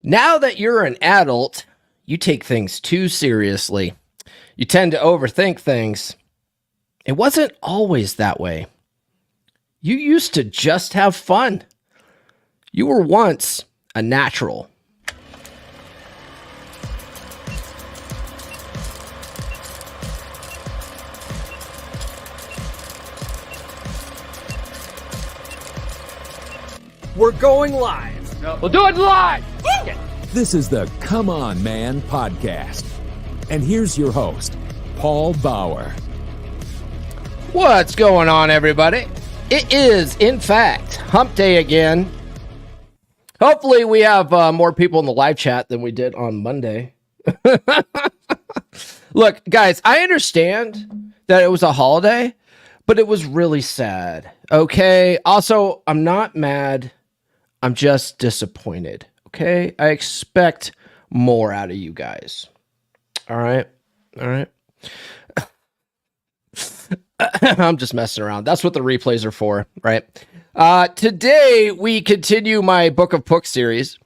Now that you're an adult, you take things too seriously. You tend to overthink things. It wasn't always that way. You used to just have fun. You were once a natural. We're going live. We'll do it live. This is the Come On Man podcast. And here's your host, Paul Bauer. What's going on, everybody? It is, in fact, hump day again. Hopefully we have more people in the live chat than we did on Monday. Look, guys, I understand that it was a holiday, but it was really sad, okay? Also, I'm not mad. I'm just disappointed, okay? I expect more out of you guys. All right? I'm just messing around. That's what the replays are for, right? Today, we continue my Book of Pook series.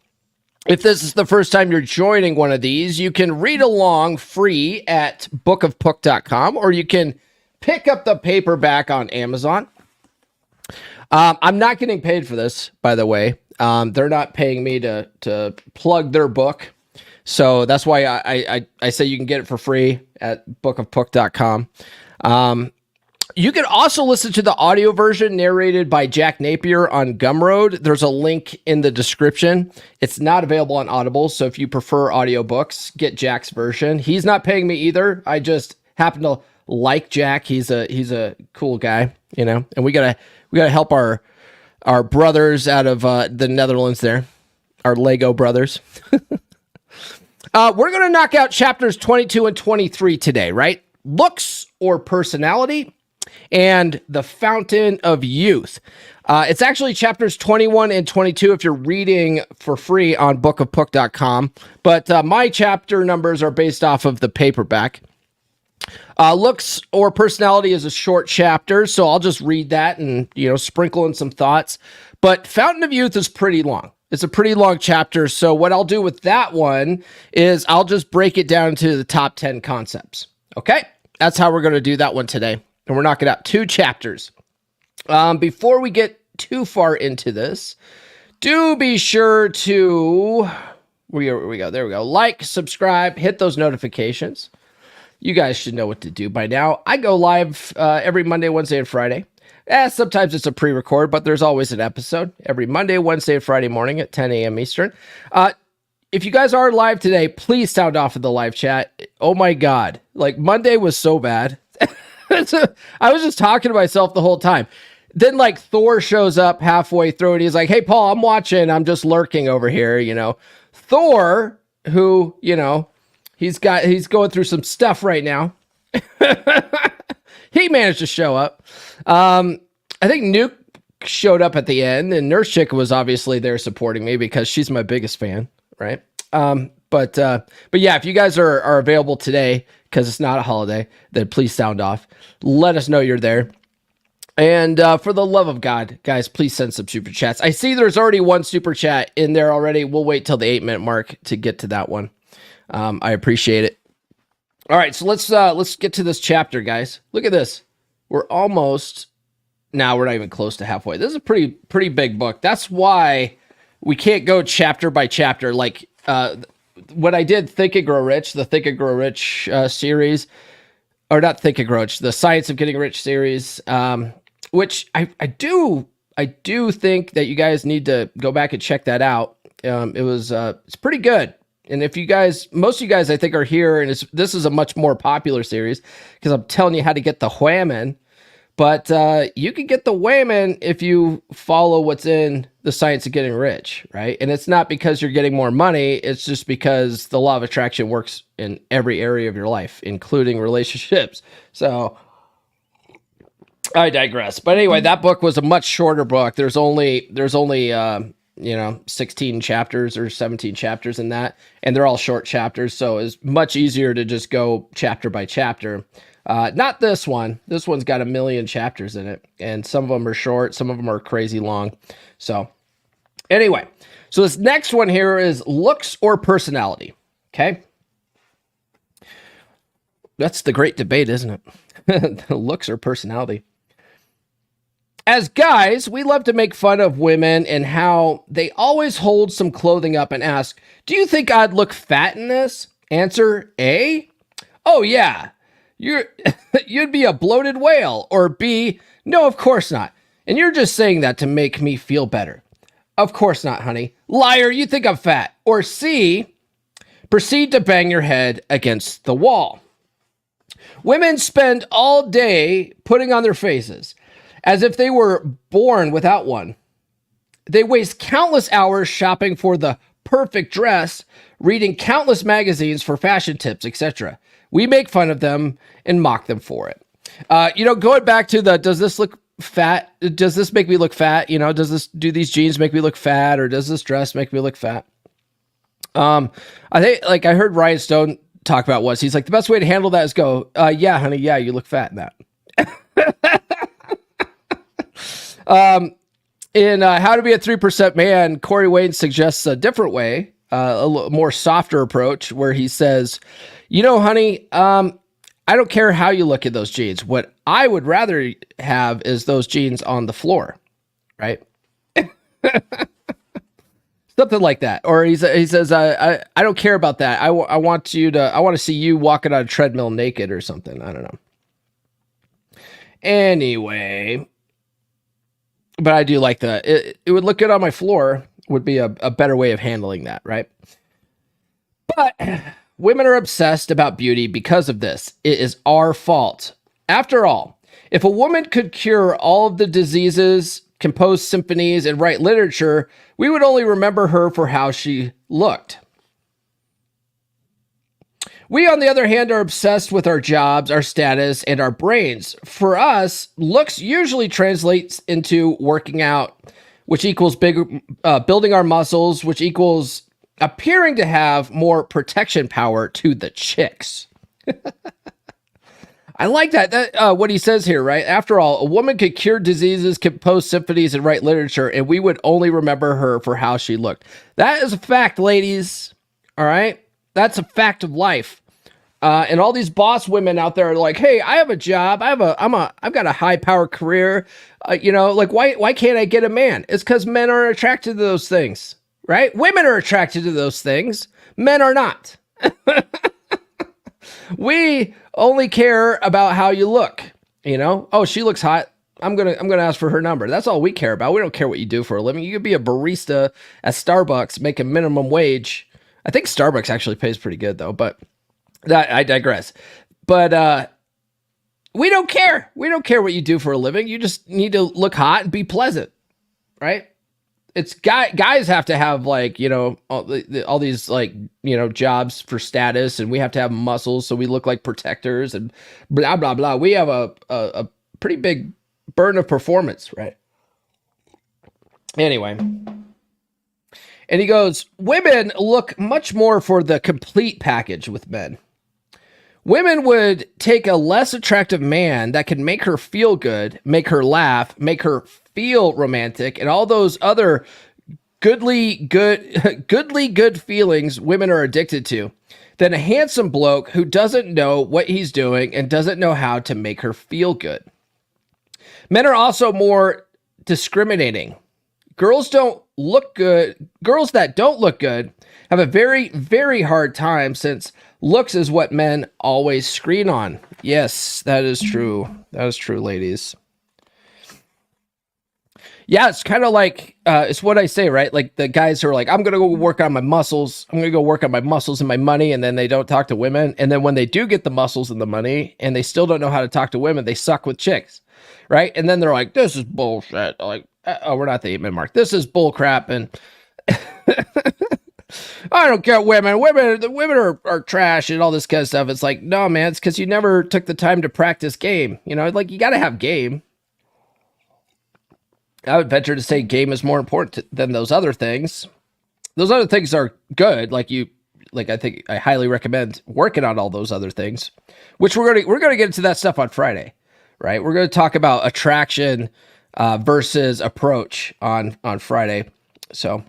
If this is the first time you're joining one of these, you can read along free at bookofpook.com, or you can pick up the paperback on Amazon. I'm not getting paid for this, by the way. They're not paying me to plug their book. So that's why I say you can get it for free at bookofpook.com. You can also listen to the audio version narrated by Jack Napier on Gumroad. There's a link in the description. It's not available on Audible, so if you prefer audiobooks, get Jack's version. He's not paying me either. I just happen to like Jack. He's a cool guy, you know. And we gotta help our brothers out of the Netherlands there, our Lego brothers. We're gonna knock out chapters 22 and 23 today, right? Looks or personality, and the fountain of youth. It's actually chapters 21 and 22 if you're reading for free on bookofpook.com. But my chapter numbers are based off of the paperback. Looks or personality is a short chapter, so I'll just read that and, sprinkle in some thoughts. But Fountain of Youth is pretty long. It's a pretty long chapter, so what I'll do with that one is I'll just break it down to the top 10 concepts. Okay? That's how we're going to do that one today. And we're knocking out 2 chapters. Before we get too far into this, do be sure to... There we go. Like, subscribe, hit those notifications. You guys should know what to do by now. I go live every Monday, Wednesday, and Friday. Sometimes it's a pre-record, but there's always an episode every Monday, Wednesday, and Friday morning at 10 a.m. Eastern. If you guys are live today, please sound off in the live chat. Oh my God. Like, Monday was so bad. I was just talking to myself the whole time. Then, Thor shows up halfway through, and he's like, hey, Paul, I'm watching. I'm just lurking over here, Thor, who, he's going through some stuff right now. He managed to show up. I think Nuke showed up at the end, and Nurse Chick was obviously there supporting me because she's my biggest fan, right? But yeah, if you guys are available today, because it's not a holiday, then please sound off. Let us know you're there. And for the love of God, guys, please send some super chats. I see there's already one super chat in there already. We'll wait till the 8-minute mark to get to that one. I appreciate it. All right, so let's get to this chapter, guys. Look at this. We're almost... Now we're not even close to halfway. This is a pretty big book. That's why we can't go chapter by chapter. Like when I did Think and Grow Rich, the Think and Grow Rich series, or not Think and Grow Rich, the Science of Getting Rich series, which I do think that you guys need to go back and check that out. It's pretty good. And if you guys, most of you guys, I think, are here, and this is a much more popular series because I'm telling you how to get the whammon. But you can get the whammon if you follow what's in the Science of Getting Rich, right? And it's not because you're getting more money. It's just because the law of attraction works in every area of your life, including relationships. So I digress. But anyway, that book was a much shorter book. There's only 16 chapters or 17 chapters in that, and they're all short chapters, so it's much easier to just go chapter by chapter. Not this one. This one's got 1 million chapters in it, and some of them are short, some of them are crazy long. So Anyway, so this next one here is looks or personality. Okay. That's the great debate, isn't it? Looks or personality. As guys, we love to make fun of women and how they always hold some clothing up and ask, do you think I'd look fat in this? Answer A, oh yeah, you'd be a bloated whale. Or B, no, of course not. And you're just saying that to make me feel better. Of course not, honey. Liar, you think I'm fat. Or C, proceed to bang your head against the wall. Women spend all day putting on their faces as if they were born without one. They waste countless hours shopping for the perfect dress, reading countless magazines for fashion tips, etc. We make fun of them and mock them for it. Going back to the, does this look fat? Does this make me look fat? Do these jeans make me look fat? Or does this dress make me look fat? I think, like, I heard Ryan Stone talk about once. He's like, the best way to handle that is go, yeah, honey, yeah, you look fat in that. In How to Be a 3% Man, Corey Wayne suggests a different way, a more softer approach, where he says, honey, I don't care how you look at those jeans. What I would rather have is those jeans on the floor, right? Something like that. Or he says, I don't care about that. I want to see you walking on a treadmill naked or something. I don't know. Anyway, but I do like that. It would look good on my floor would be a better way of handling that, right? But women are obsessed about beauty because of this. It is our fault. After all, if a woman could cure all of the diseases, compose symphonies, and write literature, we would only remember her for how she looked. We, on the other hand, are obsessed with our jobs, our status, and our brains. For us, looks usually translates into working out, which equals building our muscles, which equals appearing to have more protection power to the chicks. I like that what he says here, right? After all, a woman could cure diseases, compose symphonies, and write literature, and we would only remember her for how she looked. That is a fact, ladies. All right? That's a fact of life. And all these boss women out there are like, hey, I have a job. I've got a high power career. Why can't I get a man? It's because men are attracted to those things, right? Women are attracted to those things. Men are not. We only care about how you look, Oh, she looks hot. I'm going to ask for her number. That's all we care about. We don't care what you do for a living. You could be a barista at Starbucks, making minimum wage. I think Starbucks actually pays pretty good though, but I digress. But we don't care. We don't care what you do for a living. You just need to look hot and be pleasant, right? It's guys have to have all these jobs for status, and we have to have muscles so we look like protectors and blah blah blah. We have a pretty big burden of performance, right? Anyway. And he goes, women look much more for the complete package with men. Women would take a less attractive man that can make her feel good, make her laugh, make her feel romantic, and all those other goodly good feelings women are addicted to, than a handsome bloke who doesn't know what he's doing and doesn't know how to make her feel good. Men are also more discriminating. Girls that don't look good have a very, very hard time, since looks is what men always screen on. Yes, that is true. That is true, ladies. Yeah, it's kind of like, it's what I say, right? Like the guys who are like, I'm going to go work on my muscles. I'm going to go work on my muscles and my money. And then they don't talk to women. And then when they do get the muscles and the money and they still don't know how to talk to women, they suck with chicks, right? And then they're like, this is bullshit. Like, oh, we're not the 8-minute mark. This is bull crap. And I don't care women. Women are trash and all this kind of stuff. It's like, no, man, it's because you never took the time to practice game. You got to have game. I would venture to say game is more important than those other things. Those other things are good. I think I highly recommend working on all those other things, which we're going to get into that stuff on Friday, right? We're going to talk about attraction versus approach on Friday. So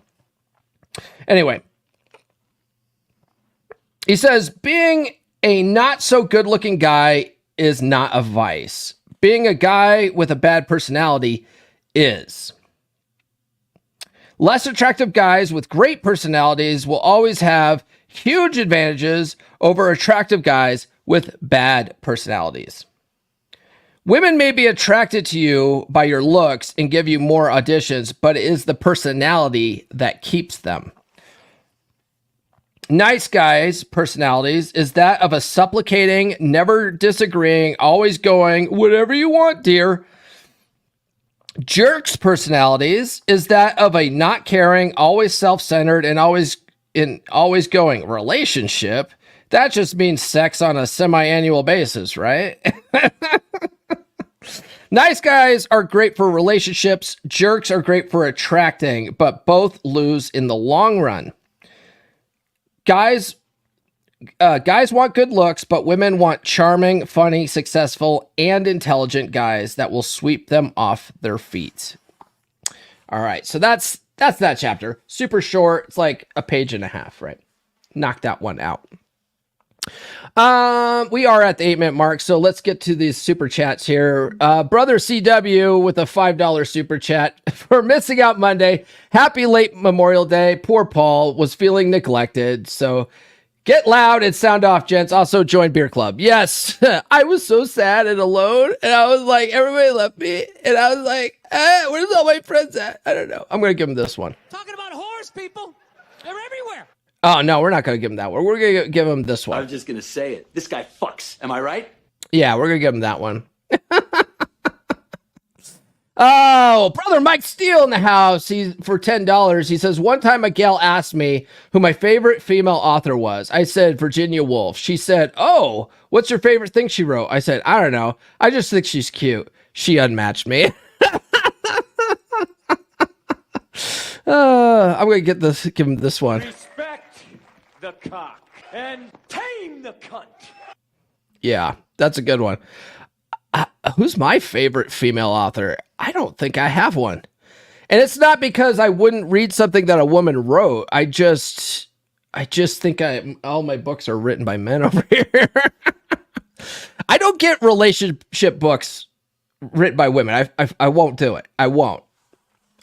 anyway, he says, being a not so good looking guy is not a vice. Being a guy with a bad personality is. Less attractive guys with great personalities will always have huge advantages over attractive guys with bad personalities. Women may be attracted to you by your looks and give you more auditions, but it is the personality that keeps them. Nice guys' personalities is that of a supplicating, never disagreeing, always going, whatever you want, dear. Jerks' personalities is that of a not caring, always self-centered, and always going relationship. That just means sex on a semi-annual basis, right? Nice guys are great for relationships. Jerks are great for attracting, but both lose in the long run. Guys want good looks, but women want charming, funny, successful, and intelligent guys that will sweep them off their feet. All right, so that's that chapter. Super short. It's like a page and a half, right? Knocked that one out. We are at the 8-minute mark, so let's get to these super chats here. Brother CW with a $5 super chat for missing out Monday. Happy late Memorial Day. Poor Paul was feeling neglected, so get loud and sound off, gents. Also join Beer Club. Yes, I was so sad and alone, and I was like, everybody left me, and I was like, where's all my friends at? I don't know. I'm gonna give him this one. Talking about whores, people. They're everywhere. Oh, no, we're not going to give him that one. We're going to give him this one. I was just going to say it. This guy fucks. Am I right? Yeah, we're going to give him that one. Oh, brother Mike Steele in the house. For $10. He says, one time a gal asked me who my favorite female author was. I said, Virginia Woolf. She said, oh, what's your favorite thing she wrote? I said, I don't know. I just think she's cute. She unmatched me. I'm going to give him this one. The cock and tame the cunt. Yeah, that's a good one. Who's my favorite female author? I don't think I have one. And it's not because I wouldn't read something that a woman wrote. I just think all my books are written by men over here. I don't get relationship books written by women. I won't do it. I won't.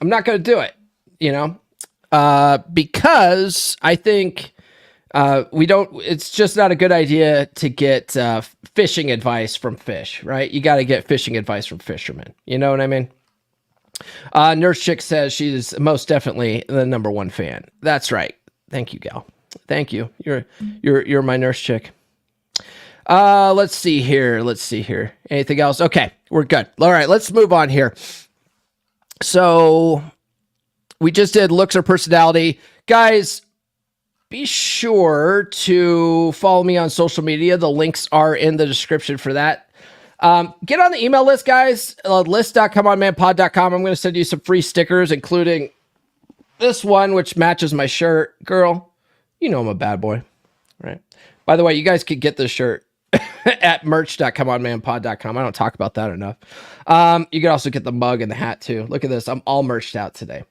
I'm not going to do it, because I think it's just not a good idea to get fishing advice from fish, right? You got to get fishing advice from fishermen. You know what I mean? Nurse Chick says she's most definitely the number one fan. That's right. Thank you, gal. Thank you. You're my Nurse Chick. Let's see here. Anything else? Okay, we're good. All right, let's move on here. So we just did looks or personality. Guys, be sure to follow me on social media. The links are in the description for that. Get on the email list, guys. List.comeonmanpod.com. I'm going to send you some free stickers, including this one, which matches my shirt. Girl, you know I'm a bad boy, right? By the way, you guys could get this shirt at merch.comeonmanpod.com. I don't talk about that enough. You can also get the mug and the hat, too. Look at this. I'm all merched out today.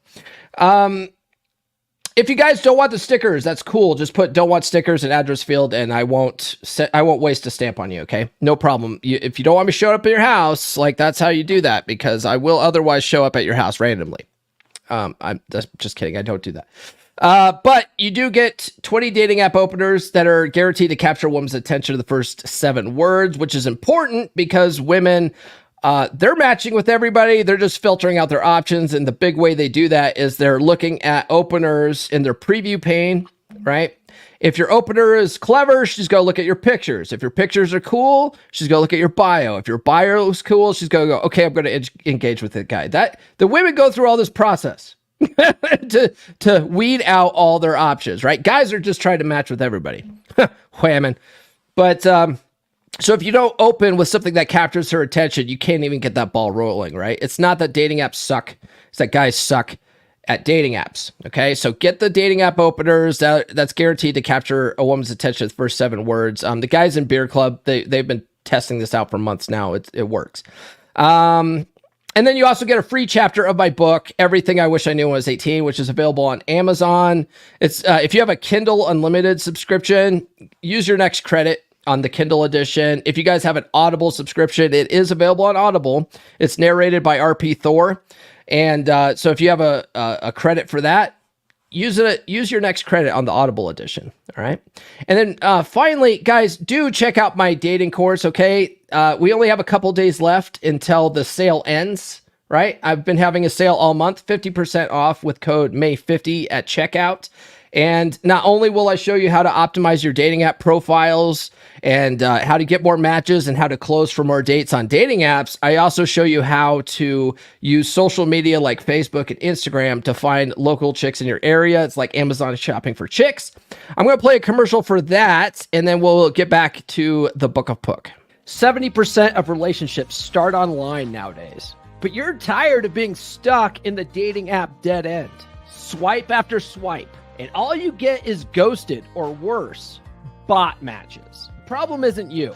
If you guys don't want the stickers, that's cool. Just put don't want stickers in address field, and I won't waste a stamp on you, okay? No problem. If you don't want me showing up at your house, like, that's how you do that, because I will otherwise show up at your house randomly. I'm just kidding. I don't do that. But you do get 20 dating app openers that are guaranteed to capture a woman's attention to the first 7 words, which is important because women, they're matching with everybody. They're just filtering out their options. And the big way they do that is they're looking at openers in their preview pane, right? If your opener is clever, she's going to look at your pictures. If your pictures are cool, she's going to look at your bio. If your bio is cool, she's going to go, okay, I'm going to engage with the guy. The women go through all this process to weed out all their options, right? Guys are just trying to match with everybody. Whamming. But, so if you don't open with something that captures her attention, you can't even get that ball rolling, right? It's not that dating apps suck. It's that guys suck at dating apps, okay? So get the dating app openers. That's guaranteed to capture a woman's attention the first 7 words. The guys in Beer Club, they've been testing this out for months now. It works. And then you also get a free chapter of my book, Everything I Wish I Knew When I Was 18, which is available on Amazon. It's if you have a Kindle Unlimited subscription, use your next credit on the Kindle edition. If you guys have an Audible subscription, it is available on Audible. It's narrated by R.P. Thor. And so if you have a credit for that, use your next credit on the Audible edition. All right. And then finally, guys, do check out my dating course. Okay. We only have a couple days left until the sale ends, right? I've been having a sale all month, 50% off with code May50 at checkout. And not only will I show you how to optimize your dating app profiles and how to get more matches and how to close for more dates on dating apps, I also show you how to use social media like Facebook and Instagram to find local chicks in your area. It's like Amazon shopping for chicks. I'm going to play a commercial for that, and then we'll get back to the Book of Pook. 70% of relationships start online nowadays, but you're tired of being stuck in the dating app dead end. Swipe after swipe, and all you get is ghosted or worse, bot matches. The problem isn't you.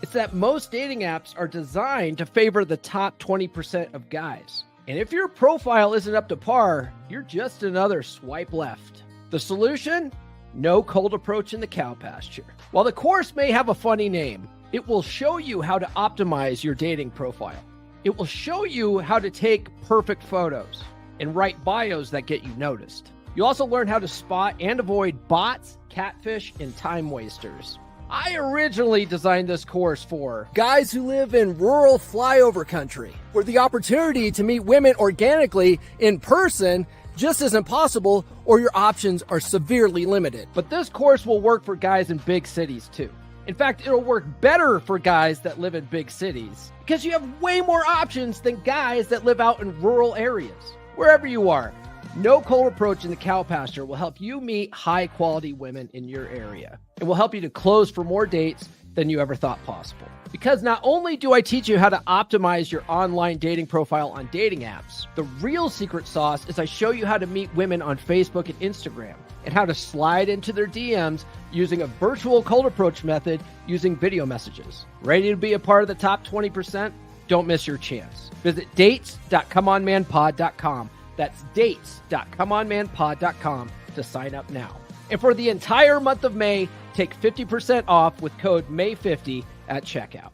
It's that most dating apps are designed to favor the top 20% of guys. And if your profile isn't up to par, you're just another swipe left. The solution? No cold approach in the cow pasture. While the course may have a funny name, it will show you how to optimize your dating profile. It will show you how to take perfect photos and write bios that get you noticed. You'll also learn how to spot and avoid bots, catfish, and time wasters. I originally designed this course for guys who live in rural flyover country, where the opportunity to meet women organically in person just isn't possible, or your options are severely limited. But this course will work for guys in big cities too. In fact, it'll work better for guys that live in big cities because you have way more options than guys that live out in rural areas. Wherever you are, no cold approach in the cow pasture will help you meet high quality women in your area. It will help you to close for more dates than you ever thought possible. Because not only do I teach you how to optimize your online dating profile on dating apps, the real secret sauce is I show you how to meet women on Facebook and Instagram and how to slide into their DMs using a virtual cold approach method using video messages. Ready to be a part of the top 20%? Don't miss your chance. Visit dates.comeonmanpod.com. That's dates.comeonmanpod.com to sign up now. And for the entire month of May, take 50% off with code May50 at checkout.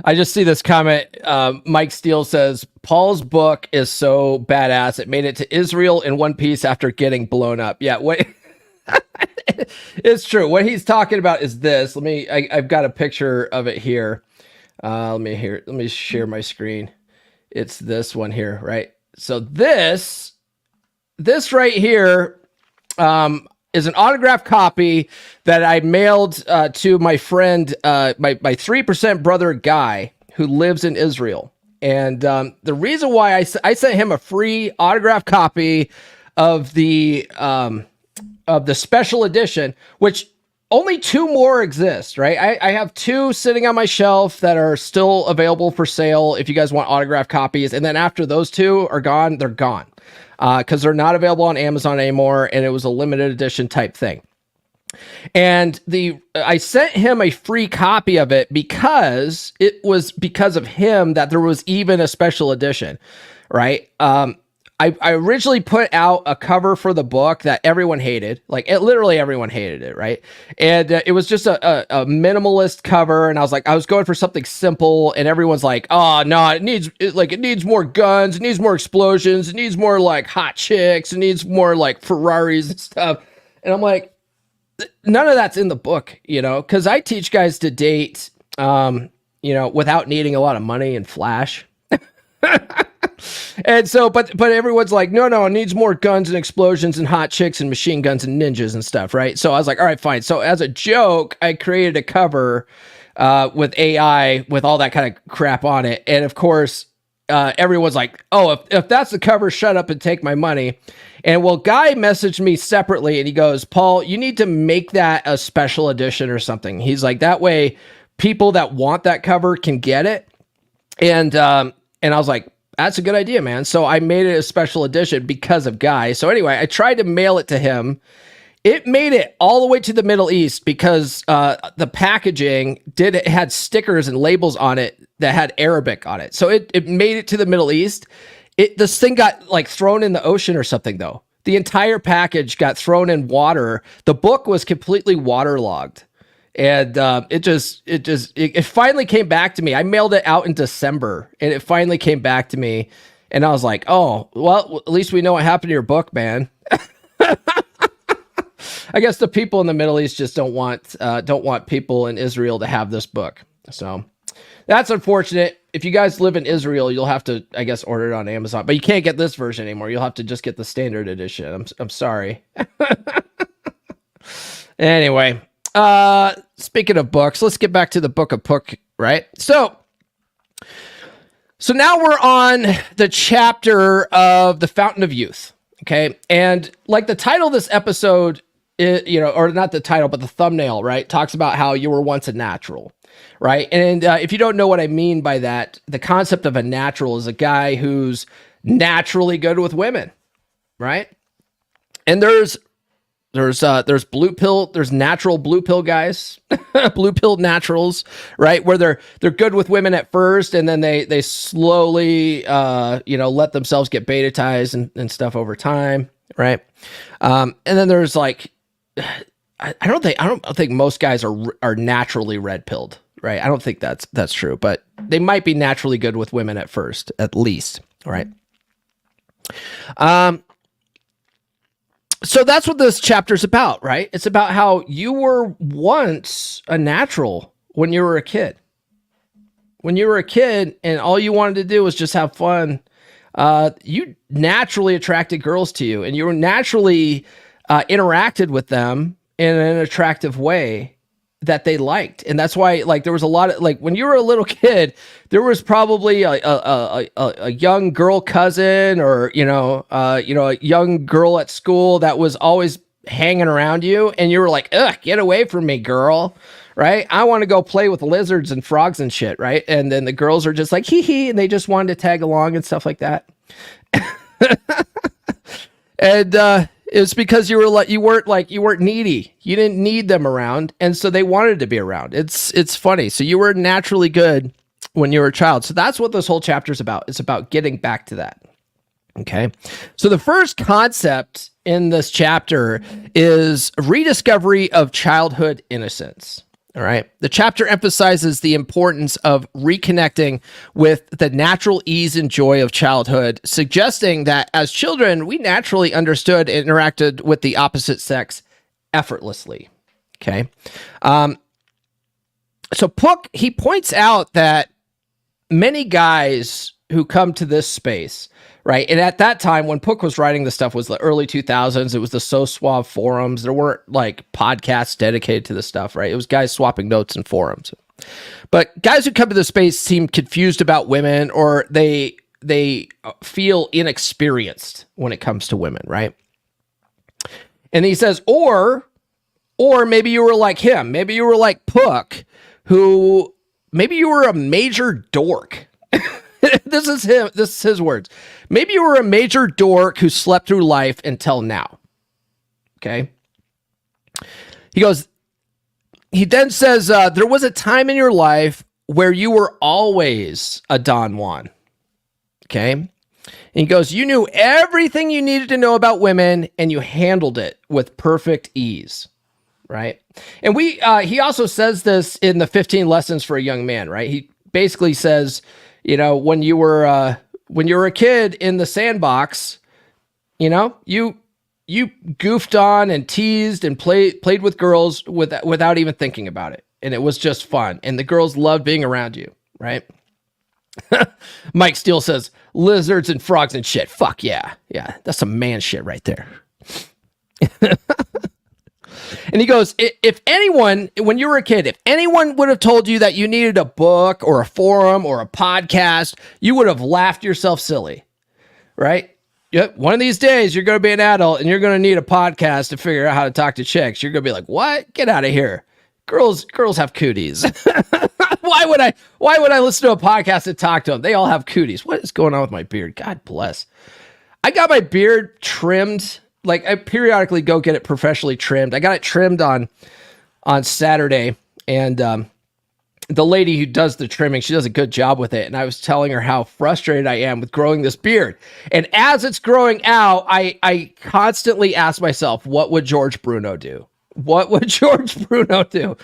I just see this comment. Mike Steele says, Paul's book is so badass. It made it to Israel in one piece after getting blown up. Yeah, what? It's true. What he's talking about is this. I've got a picture of it here. Let me share my screen. It's this one here, right? So this right here is an autographed copy that I mailed to my friend, my 3% brother Guy, who lives in Israel. And the reason why I sent him a free autographed copy of the special edition, which only 2 more exist, right? I have 2 sitting on my shelf that are still available for sale if you guys want autographed copies. And then after those 2 are gone, they're gone because they're not available on Amazon anymore. And it was a limited edition type thing. And I sent him a free copy of it because it was because of him that there was even a special edition, right? I originally put out a cover for the book that everyone hated. Literally everyone hated it, right? And it was just a minimalist cover, and I was going for something simple, and everyone's like, "Oh no, it needs more guns, it needs more explosions, it needs more like hot chicks, it needs more like Ferraris and stuff." And I'm like, none of that's in the book, because I teach guys to date, without needing a lot of money and flash. And so, but everyone's like, no, it needs more guns and explosions and hot chicks and machine guns and ninjas and stuff, right? So I was like, all right, fine. So as a joke, I created a cover with AI with all that kind of crap on it. And of course, everyone's like, oh, if that's the cover, shut up and take my money. And well, Guy messaged me separately and he goes, Paul, you need to make that a special edition or something. He's like, that way people that want that cover can get it. And I was like, that's a good idea, man. So I made it a special edition because of Guy. So anyway, I tried to mail it to him It made it all the way to the Middle East because the packaging had stickers and labels on it that had Arabic on it. So it made it to the Middle East. This thing got like thrown in the ocean or something though. The entire package got thrown in water. The book was completely waterlogged. And it finally came back to me. I mailed it out in December and it finally came back to me. And I was like, oh, well, at least we know what happened to your book, man. I guess the people in the Middle East just don't want people in Israel to have this book. So that's unfortunate. If you guys live in Israel, you'll have to, I guess, order it on Amazon. But you can't get this version anymore. You'll have to just get the standard edition. I'm sorry. Anyway, speaking of books, let's get back to the book of Pook, right? So now we're on the chapter of the Fountain of Youth. Okay. And like the title of this episode, or not the title, but the thumbnail, right, talks about how you were once a natural, right? And if you don't know what I mean by that, the concept of a natural is a guy who's naturally good with women, right? And there's blue pill, there's natural blue pill guys, blue pill naturals, right? Where they're good with women at first, and then they slowly, let themselves get betatized and stuff over time, right? And then there's like, I don't think most guys are naturally red pilled, right? I don't think that's true, but they might be naturally good with women at first, at least, right? So that's what this chapter's about, right? It's about how you were once a natural when you were a kid. When you were a kid and all you wanted to do was just have fun, you naturally attracted girls to you, and you were naturally interacted with them in an attractive way that they liked. And that's why, like, there was a lot of, like, when you were a little kid, there was probably a young girl cousin or, a young girl at school that was always hanging around you. And you were like, ugh, get away from me, girl. Right? I want to go play with lizards and frogs and shit. Right? And then the girls are just like, hee hee. And they just wanted to tag along and stuff like that. And, it's because you weren't needy. You didn't need them around, and so they wanted to be around. It's funny. So you were naturally good when you were a child. So that's what this whole chapter is about. It's about getting back to that. Okay. So the first concept in this chapter is rediscovery of childhood innocence. All right. The chapter emphasizes the importance of reconnecting with the natural ease and joy of childhood, suggesting that as children, we naturally understood and interacted with the opposite sex effortlessly. Okay. So Pook, he points out that many guys who come to this space, right? And at that time, when Pook was writing this stuff, was the early 2000s. It was the So Suave forums. There weren't like podcasts dedicated to this stuff, right? It was guys swapping notes in forums. But guys who come to this space seem confused about women, or they feel inexperienced when it comes to women, right? And he says, or maybe you were like him. Maybe you were like Pook, who maybe you were a major dork. This is him. This is his words. Maybe you were a major dork who slept through life until now. Okay. He then says, there was a time in your life where you were always a Don Juan. Okay. And he goes, you knew everything you needed to know about women and you handled it with perfect ease. Right. And he also says this in the 15 lessons for a young man, right? He basically says, when you were a kid in the Sandbox, you goofed on and teased and played with girls without even thinking about it. And it was just fun. And the girls loved being around you, right? Mike Steele says, lizards and frogs and shit. Fuck yeah. Yeah, that's some man shit right there. And he goes, if anyone, when you were a kid, if anyone would have told you that you needed a book or a forum or a podcast, you would have laughed yourself silly, right? Yep. One of these days, you're going to be an adult and you're going to need a podcast to figure out how to talk to chicks. You're going to be like, what? Get out of here. Girls have cooties. Why would I listen to a podcast to talk to them? They all have cooties. What is going on with my beard? God bless. I got my beard trimmed like I periodically go get it professionally trimmed. I got it trimmed on Saturday, and the lady who does the trimming, she does a good job with it. And I was telling her how frustrated I am with growing this beard. And as it's growing out, I constantly ask myself, what would George Bruno do? What would George Bruno do?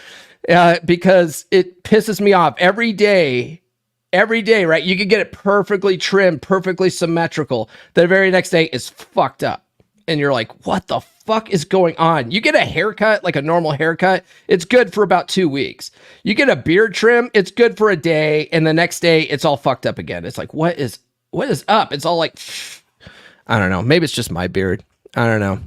Because it pisses me off every day, right? You can get it perfectly trimmed, perfectly symmetrical. The very next day is fucked up. And you're like, what the fuck is going on? You get a haircut, like a normal haircut, it's good for about 2 weeks. You get a beard trim, it's good for a day, and the next day it's all fucked up again. It's like, what is up? It's all like, I don't know. Maybe it's just my beard. I don't know.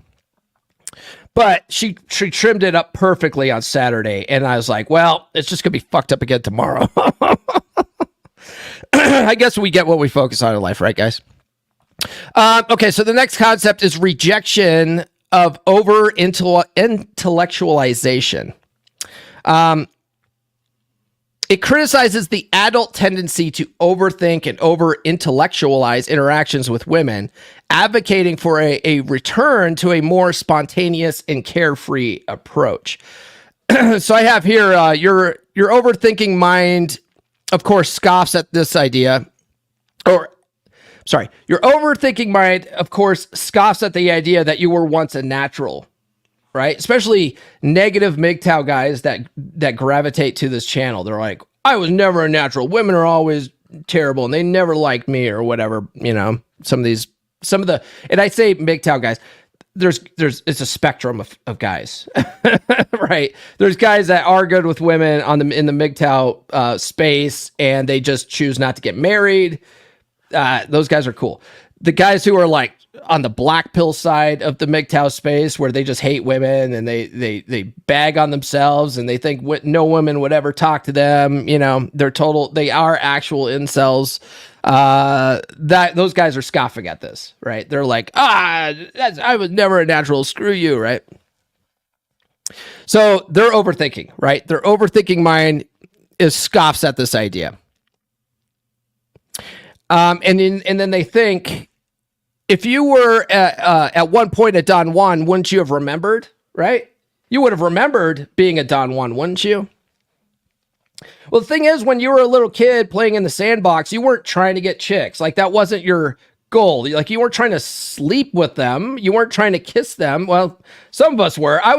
But she trimmed it up perfectly on Saturday, and I was like, well, it's just gonna be fucked up again tomorrow. I guess we get what we focus on in life, right, guys? Okay, so the next concept is rejection of over intellectualization. It criticizes the adult tendency to overthink and over intellectualize interactions with women, advocating for a return to a more spontaneous and carefree approach. So I have here your overthinking mind, of course, scoffs at this idea, your overthinking mind, of course, scoffs at the idea that you were once a natural, right? Especially negative MGTOW guys that gravitate to this channel. They're like, I was never a natural. Women are always terrible and they never liked me or whatever. You know, some of the, and I say MGTOW guys, it's a spectrum of guys, right? There's guys that are good with women in the MGTOW space, and they just choose not to get married. Those guys are cool. The guys who are like on the black pill side of the MGTOW space, where they just hate women and they bag on themselves and they think no woman would ever talk to them. You know, they are actual incels. Those guys are scoffing at this, right? They're like, I was never a natural. Screw you, right? So they're overthinking, right? Their overthinking mind scoffs at this idea. And then they think, if you were at one point a Don Juan, wouldn't you have remembered, right? You would have remembered being a Don Juan, wouldn't you? Well, the thing is, when you were a little kid playing in the Sandbox, you weren't trying to get chicks. Like, that wasn't your goal. Like, you weren't trying to sleep with them. You weren't trying to kiss them. Well, some of us were. I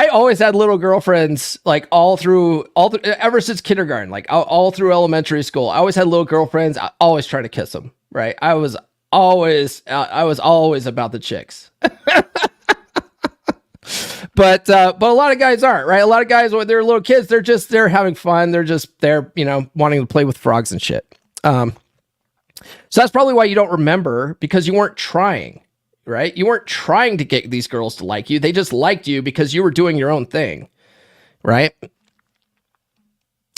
always had little girlfriends, like ever since kindergarten, like all through elementary school. I always had little girlfriends. I always tried to kiss them, right? I was always about the chicks. But a lot of guys aren't, right? A lot of guys, when they're little kids, they're having fun. They're wanting to play with frogs and shit. So that's probably why you don't remember, because you weren't trying, right? You weren't trying to get these girls to like you. They just liked you because you were doing your own thing, right?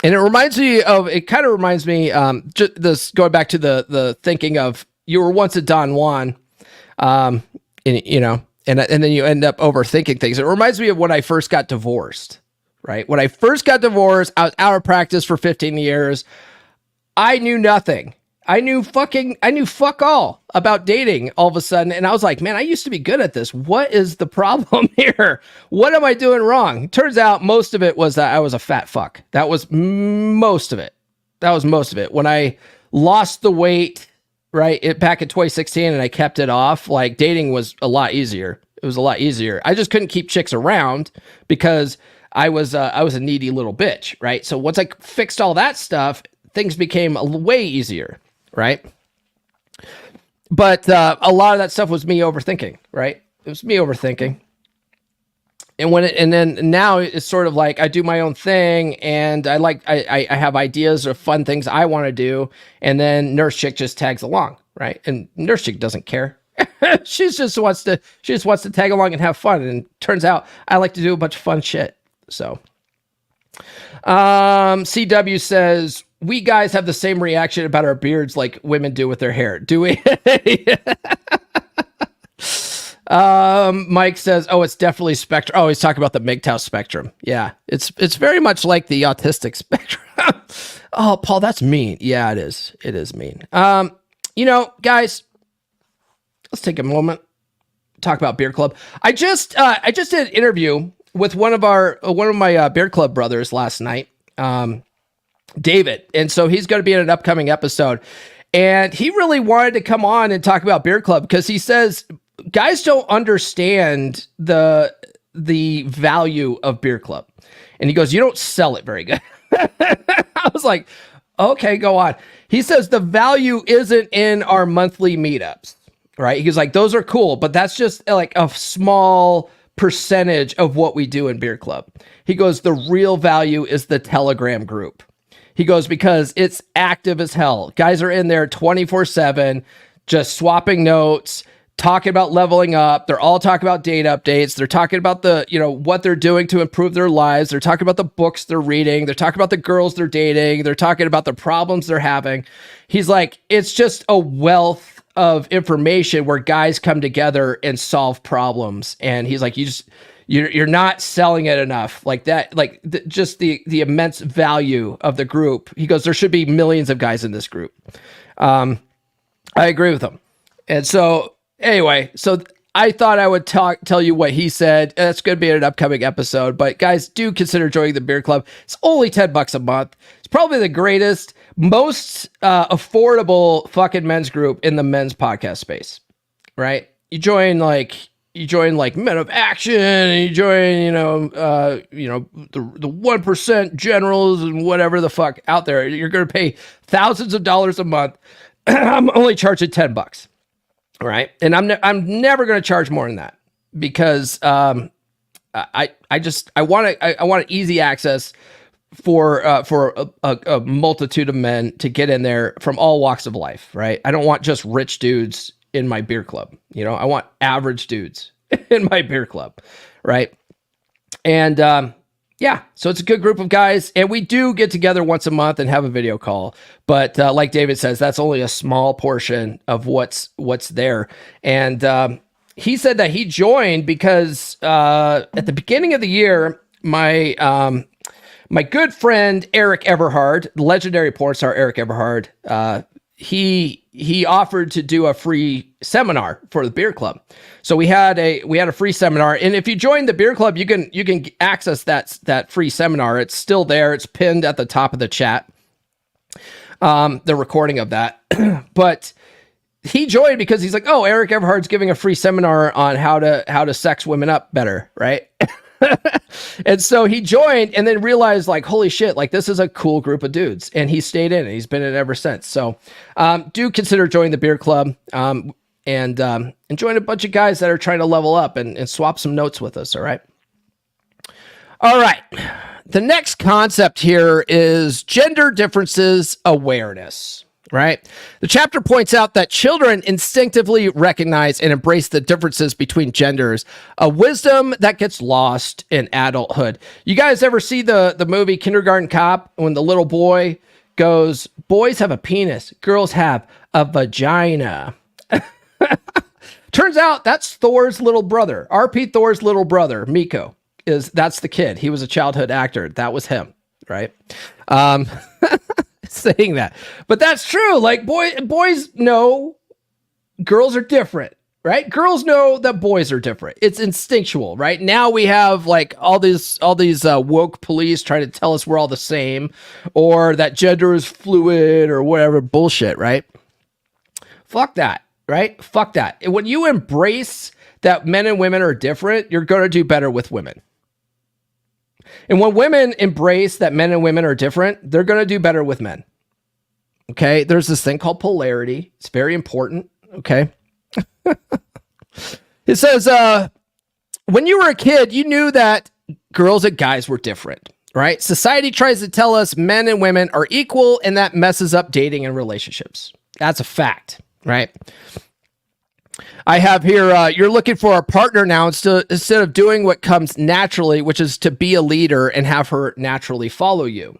And it kind of reminds me, just this going back to the thinking of, you were once a Don Juan, and then you end up overthinking things. It reminds me of when I first got divorced, right? When I first got divorced, I was out of practice for 15 years. I knew nothing. I knew fuck all about dating all of a sudden. And I was like, man, I used to be good at this. What is the problem here? What am I doing wrong? Turns out most of it was that I was a fat fuck. That was most of it. When I lost the weight, right, back in 2016, and I kept it off, like, dating was a lot easier. It was a lot easier. I just couldn't keep chicks around because I was a needy little bitch, right? So once I fixed all that stuff, things became way easier, right? But a lot of that stuff was me overthinking, right? It was me overthinking. And then now it's sort of like I do my own thing, and I have ideas of fun things I want to do, and then Nurse Chick just tags along, right? And Nurse Chick doesn't care. she just wants to tag along and have fun. And turns out I like to do a bunch of fun shit. So CW says, we guys have the same reaction about our beards like women do with their hair. Do we? Mike says, oh, it's definitely spectrum. Oh, he's talking about the MGTOW spectrum. Yeah, it's very much like the autistic spectrum. Oh, Paul, that's mean. Yeah, it is. It is mean. Guys, let's take a moment talk about beer club. I just did an interview with one of my beer club brothers last night, David. And so he's going to be in an upcoming episode, and he really wanted to come on and talk about beer club because he says guys don't understand the value of beer club. And he goes, you don't sell it very good. I was like, okay, go on. He says the value isn't in our monthly meetups, right? He goes like, those are cool, but that's just like a small percentage of what we do in beer club. He goes, the real value is the Telegram group. He goes, because it's active as hell. Guys are in there 24/7, just swapping notes, talking about leveling up. They're all talking about date updates. They're talking about what they're doing to improve their lives. They're talking about the books they're reading. They're talking about the girls they're dating. They're talking about the problems they're having. He's like, it's just a wealth of information where guys come together and solve problems. And he's like, you're not selling it enough like that. Like just the immense value of the group. He goes, there should be millions of guys in this group. I agree with him. And so anyway, so I thought I would tell you what he said. That's going to be in an upcoming episode, but guys, do consider joining the beer club. It's only $10 a month. It's probably the greatest, most affordable fucking men's group in the men's podcast space, right? You join like Men of Action, and you join, the 1% generals and whatever the fuck out there. You're going to pay thousands of dollars a month. I'm only charging $10. All right. And I'm never going to charge more than that because I want easy access for a multitude of men to get in there from all walks of life. Right. I don't want just rich dudes in my beer club. I want average dudes in my beer club. Right. And, so it's a good group of guys, and we do get together once a month and have a video call. But like David says, that's only a small portion of what's there. And he said that he joined because at the beginning of the year, my good friend Eric Everhard, the legendary porn star Eric Everhard, he offered to do a free seminar for the beer club. So we had a free seminar, and if you join the beer club, you can access that free seminar. It's still there. It's pinned at the top of the chat. The recording of that, but he joined because he's like, oh, Eric Everhard's giving a free seminar on how to sex women up better, right? And so he joined and then realized like, holy shit, like this is a cool group of dudes. And he stayed in and he's been in ever since. So do consider joining the beer club and join a bunch of guys that are trying to level up and swap some notes with us. All right. All right. The next concept here is gender differences awareness. Right? The chapter points out that children instinctively recognize and embrace the differences between genders, a wisdom that gets lost in adulthood. You guys ever see the movie Kindergarten Cop when the little boy goes, boys have a penis, girls have a vagina. Turns out that's Thor's little brother. RP Thor's little brother, Miko, that's the kid. He was a childhood actor. That was him, right? Saying that, but that's true. Like boys know girls are different, right? Girls know that boys are different. It's instinctual, right? Now we have like all these woke police trying to tell us we're all the same, or that gender is fluid or whatever bullshit, right? Fuck that, right? Fuck that. And when you embrace that men and women are different, you're going to do better with women. And when women embrace that men and women are different, they're going to do better with men. Okay. There's this thing called polarity. It's very important. Okay. It says, when you were a kid, you knew that girls and guys were different, right? Society tries to tell us men and women are equal, and that messes up dating and relationships. That's a fact, right? I have here, you're looking for a partner now instead of doing what comes naturally, which is to be a leader and have her naturally follow you,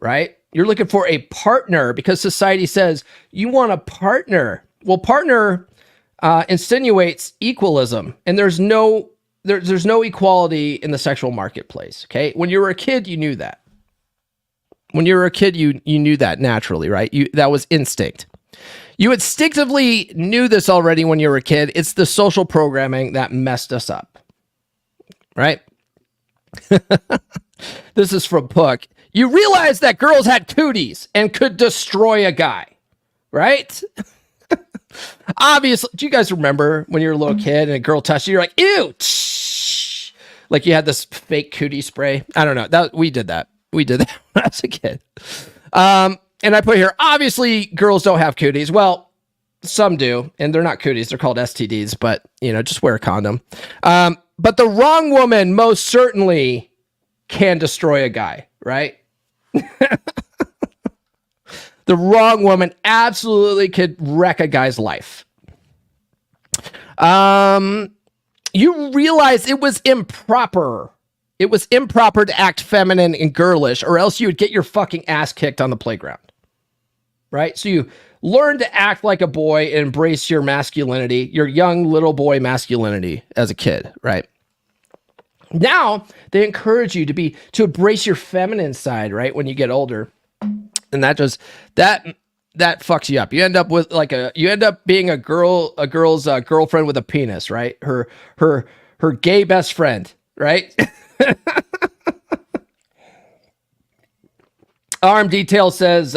right? You're looking for a partner because society says you want a partner. Well, partner insinuates equalism, and there's no equality in the sexual marketplace, okay? When you were a kid, you knew that. When you were a kid, you knew that naturally, right? That was instinct. You instinctively knew this already when you were a kid. It's the social programming that messed us up, right? This is from Pook. You realized that girls had cooties and could destroy a guy, right? Obviously, do you guys remember when you were a little kid and a girl touched you? You're like, ew, tsh. Like you had this fake cootie spray. I don't know. We did that when I was a kid. And I put here, obviously, girls don't have cooties. Well, some do, and they're not cooties. They're called STDs, but, just wear a condom. But the wrong woman most certainly can destroy a guy, right? The wrong woman absolutely could wreck a guy's life. You realize it was improper. It was improper to act feminine and girlish, or else you would get your fucking ass kicked on the playground. Right? So you learn to act like a boy and embrace your masculinity, your young little boy masculinity as a kid, right? Now they encourage you to embrace your feminine side, right? When you get older. And that fucks you up. You end up being a girl's girlfriend with a penis, right? Her gay best friend, right? Arm Detail says,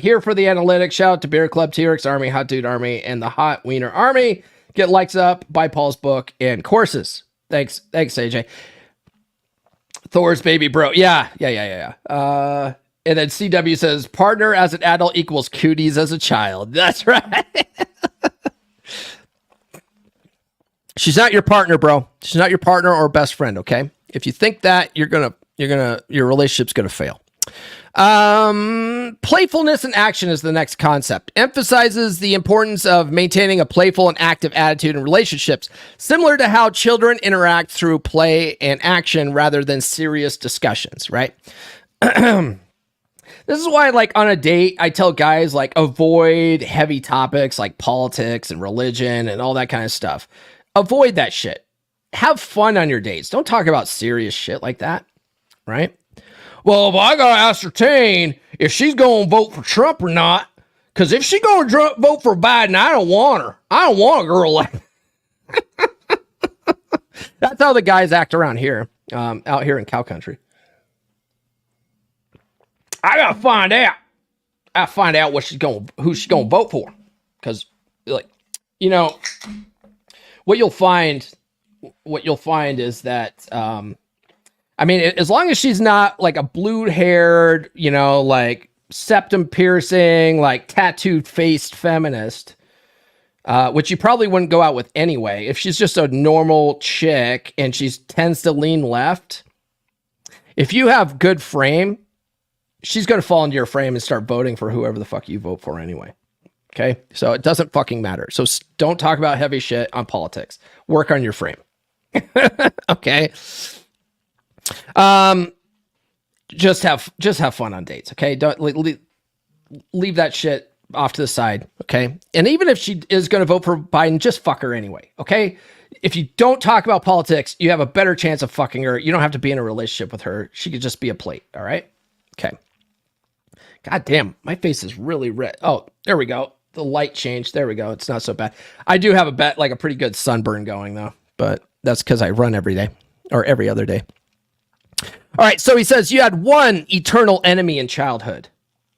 here for the analytics. Shout out to Beer Club, T-Rex Army, Hot Dude Army, and the Hot Wiener Army. Get likes up, buy Paul's book, and courses. Thanks, AJ. Thor's baby bro. Yeah. And then CW says, partner as an adult equals cooties as a child. That's right. She's not your partner, bro. She's not your partner or best friend, okay? If you think that, your relationship's gonna fail. Playfulness in action is the next concept. Emphasizes the importance of maintaining a playful and active attitude in relationships, similar to how children interact through play and action rather than serious discussions, right? This is why, like, on a date, I tell guys, like, avoid heavy topics like politics and religion and all that kind of stuff. Avoid that shit. Have fun on your dates. Don't talk about serious shit like that, right? Well, I gotta ascertain if she's gonna vote for Trump or not. Because if she's gonna vote for Biden, I don't want her. I don't want a girl like that. That's how the guys act around here, out here in cow country. I gotta find out. I find out who she's gonna vote for. Because, like, what you'll find is that, as long as she's not like a blue-haired, like septum piercing, like tattooed faced feminist, which you probably wouldn't go out with anyway. If she's just a normal chick and she tends to lean left, if you have good frame, she's going to fall into your frame and start voting for whoever the fuck you vote for anyway. Okay. So it doesn't fucking matter. So don't talk about heavy shit on politics. Work on your frame. Okay. Just have fun on dates. Okay. Don't leave that shit off to the side. Okay. And even if she is going to vote for Biden, just fuck her anyway. Okay. If you don't talk about politics, you have a better chance of fucking her. You don't have to be in a relationship with her. She could just be a plate. All right. Okay. God damn, my face is really red. Oh, there we go. The light changed. There we go. It's not so bad. I do have a pretty good sunburn going though, but that's because I run every day or every other day. All right. So he says you had one eternal enemy in childhood.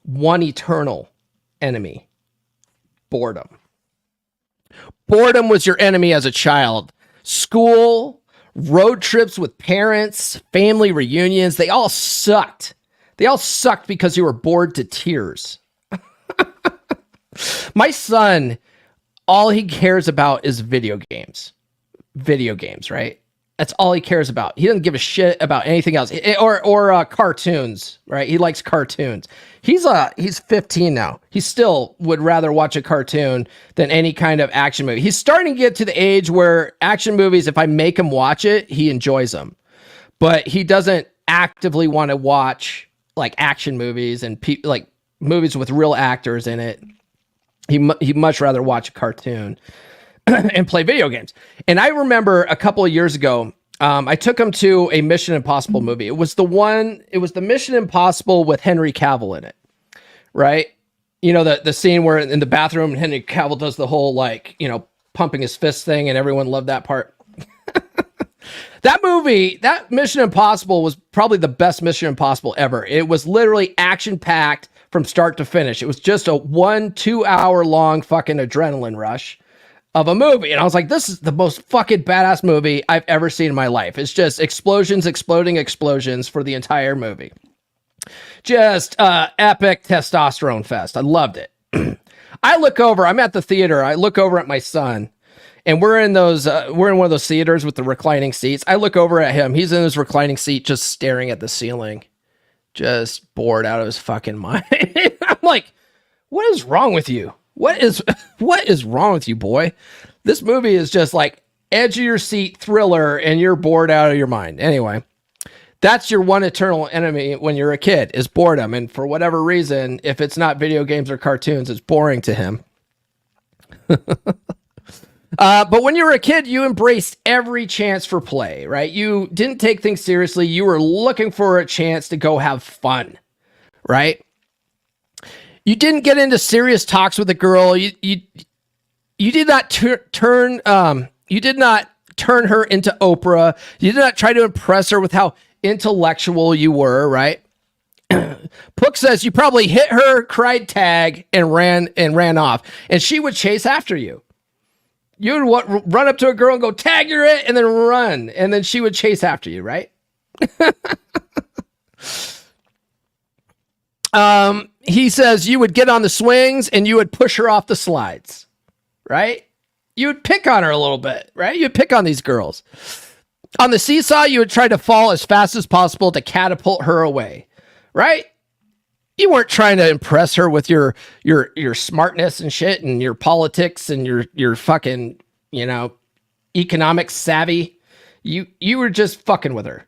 One eternal enemy. Boredom. Boredom was your enemy as a child. School, road trips with parents, family reunions, they all sucked. They all sucked because you were bored to tears. My son, all he cares about is video games. Video games, right? That's all he cares about. He doesn't give a shit about anything else. Or cartoons, right? He likes cartoons. He's 15 now. He still would rather watch a cartoon than any kind of action movie. He's starting to get to the age where action movies, if I make him watch it, he enjoys them. But he doesn't actively want to watch like action movies and like movies with real actors in it. He'd much rather watch a cartoon and play video games. And I remember a couple of years ago, I took him to a Mission Impossible movie. It was the Mission Impossible with Henry Cavill in it, right? you know, the scene where in the bathroom Henry Cavill does the whole like, you know, pumping his fist thing, and everyone loved that part. That movie, that Mission Impossible was probably the best Mission Impossible ever. It was literally action packed from start to finish. It was just a 1-2 hour long fucking adrenaline rush of a movie. And I was like, this is the most fucking badass movie I've ever seen in my life. It's just explosions, exploding explosions for the entire movie. Just epic testosterone fest. I loved it. I look over, I'm at the theater. I look over at my son, and we're in one of those theaters with the reclining seats. I look over at him. He's in his reclining seat, just staring at the ceiling, just bored out of his fucking mind. I'm like, what is wrong with you? What is wrong with you, boy? This movie is just like edge of your seat thriller, and you're bored out of your mind. Anyway, that's your one eternal enemy when you're a kid, is boredom. And for whatever reason, if it's not video games or cartoons, it's boring to him. But when you were a kid, you embraced every chance for play, right? You didn't take things seriously. You were looking for a chance to go have fun, right? You didn't get into serious talks with a girl. You did not turn her into Oprah. You did not try to impress her with how intellectual you were, right? Pook says you probably hit her, cried tag, and ran off, and she would chase after you. You would run up to a girl and go, tag, you're it, and then run, and then she would chase after you, right? He says you would get on the swings and you would push her off the slides, right? You would pick on her a little bit, right? You'd pick on these girls. On the seesaw, you would try to fall as fast as possible to catapult her away, right? You weren't trying to impress her with your smartness and shit and your politics and your fucking, you know, economic savvy. You were just fucking with her.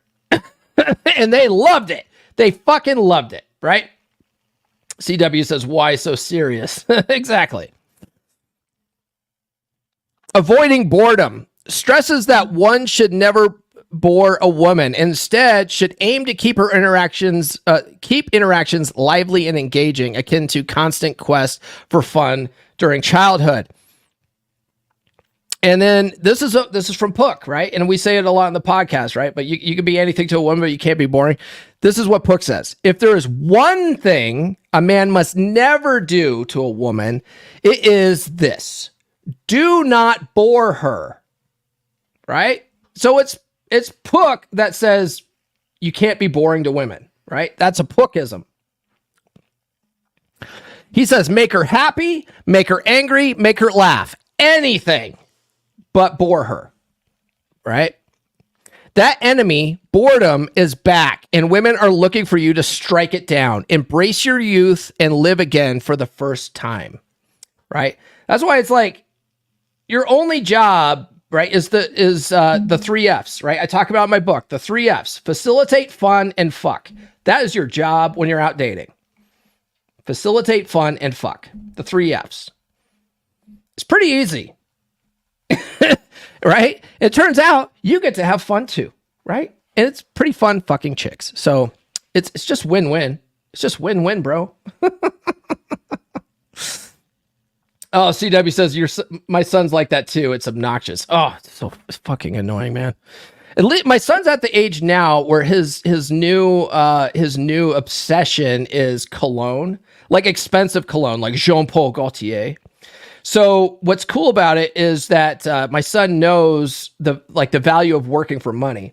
And they loved it. They fucking loved it, right? CW says, why so serious? Exactly. Avoiding boredom stresses that one should never bore a woman. Instead, should aim to keep interactions lively and engaging, akin to constant quest for fun during childhood. And then this is from Pook, right? And we say it a lot in the podcast, right? But you can be anything to a woman, but you can't be boring. This is what Pook says. If there is one thing a man must never do to a woman, it is this: do not bore her, right? So it's Pook that says you can't be boring to women, right? That's a Pookism. He says make her happy, make her angry, make her laugh. Anything but bore her, right? That enemy, boredom, is back, and women are looking for you to strike it down. Embrace your youth and live again for the first time, right? That's why it's like your only job, right, is the 3 F's, right? I talk about in my book, the 3 F's: facilitate, fun, and fuck. That is your job when you're out dating. Facilitate, fun, and fuck. The 3 F's. It's pretty easy. Right? It turns out you get to have fun too, right? And it's pretty fun fucking chicks. So it's just win-win. It's just win-win, bro. Oh, CW says my son's like that too. It's obnoxious. Oh, it's fucking annoying, man. My son's at the age now where his new obsession is cologne, like expensive cologne, like Jean Paul Gaultier. So what's cool about it is that my son knows the value of working for money.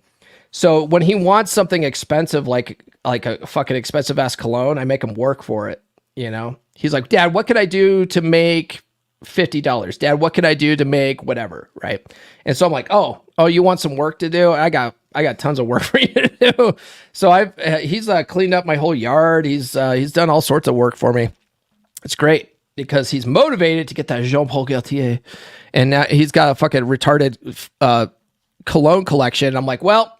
So when he wants something expensive, like a fucking expensive ass cologne, I make him work for it. You know, he's like, Dad, what could I do to make $50? Dad, what could I do to make whatever? Right. And so I'm like, oh, you want some work to do? I got tons of work for you to do. So he's cleaned up my whole yard. He's done all sorts of work for me. It's great. Because he's motivated to get that Jean Paul Gaultier, and now he's got a fucking retarded cologne collection. I'm like, well,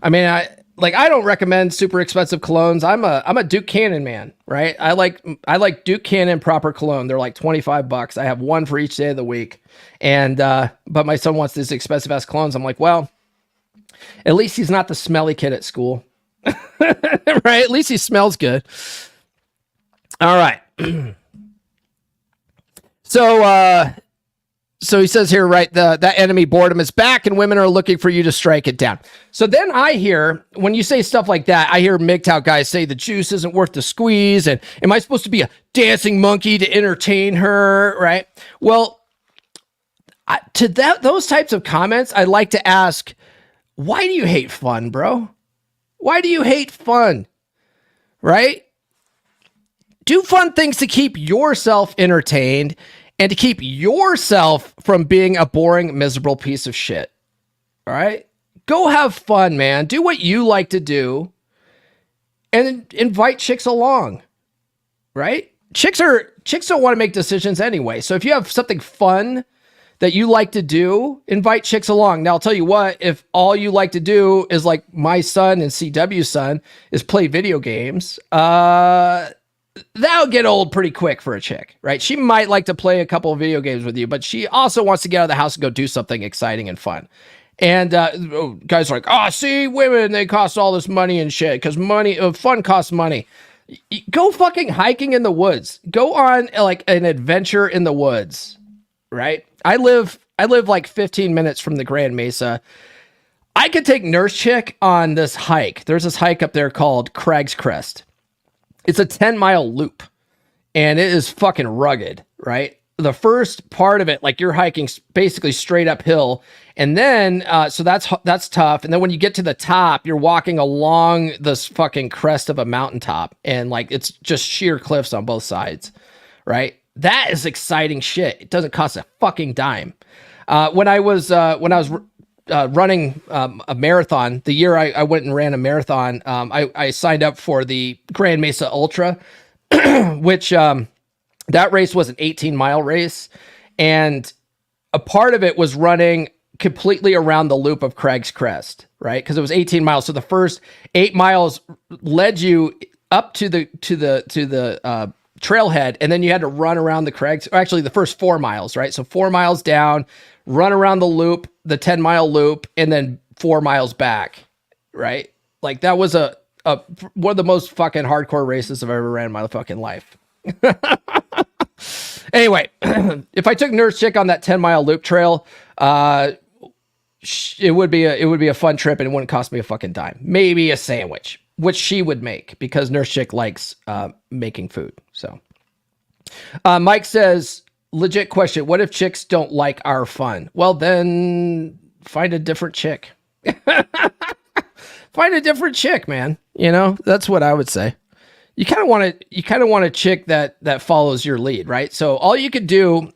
I mean, I don't recommend super expensive colognes. I'm a Duke Cannon man, right? I like Duke Cannon proper cologne. They're like $25. I have one for each day of the week, and but my son wants these expensive ass colognes. I'm like, well, at least he's not the smelly kid at school, right? At least he smells good. All right. So he says here, right, that enemy boredom is back and women are looking for you to strike it down. So then I hear, when you say stuff like that, I hear MGTOW guys say the juice isn't worth the squeeze. And am I supposed to be a dancing monkey to entertain her, right? Well, those types of comments, I like to ask, why do you hate fun, bro? Why do you hate fun, right? Do fun things to keep yourself entertained and to keep yourself from being a boring, miserable piece of shit. All right? Go have fun, man. Do what you like to do and invite chicks along. Right? Chicks don't want to make decisions anyway. So if you have something fun that you like to do, invite chicks along. Now, I'll tell you what, if all you like to do is like my son and CW's son is play video games, that'll get old pretty quick for a chick, right? She might like to play a couple of video games with you, but she also wants to get out of the house and go do something exciting and fun. And guys are like, oh, see, women, they cost all this money and shit because fun costs money. Go fucking hiking in the woods. Go on like an adventure in the woods, right? I live like 15 minutes from the Grand Mesa. I could take Nurse Chick on this hike. There's this hike up there called Craig's Crest. It's a 10-mile loop, and it is fucking rugged, right? The first part of it, like you're hiking basically straight uphill, and then, so that's tough. And then when you get to the top, you're walking along this fucking crest of a mountaintop, and like it's just sheer cliffs on both sides, right? That is exciting shit. It doesn't cost a fucking dime. When I was running a marathon, the year I went and ran a marathon, I signed up for the Grand Mesa Ultra, which that race was an 18-mile race. And a part of it was running completely around the loop of Craig's Crest, right? Because it was 18 miles. So the first 8 miles led you up to the trailhead, and then you had to run around the Craig's, or actually the first 4 miles, right? So 4 miles down, run around the loop, the 10-mile loop, and then 4 miles back, right? Like that was a one of the most fucking hardcore races I've ever ran in my fucking life. Anyway, if I took Nurse Chick on that 10-mile loop trail, it would be a fun trip, and it wouldn't cost me a fucking dime. Maybe a sandwich, which she would make because Nurse Chick likes making food. So Mike says, legit question, what if chicks don't like our fun? Well, then find a different chick. Find a different chick, man. You know, that's what I would say. You kind of want a chick that follows your lead, right? So all you could do,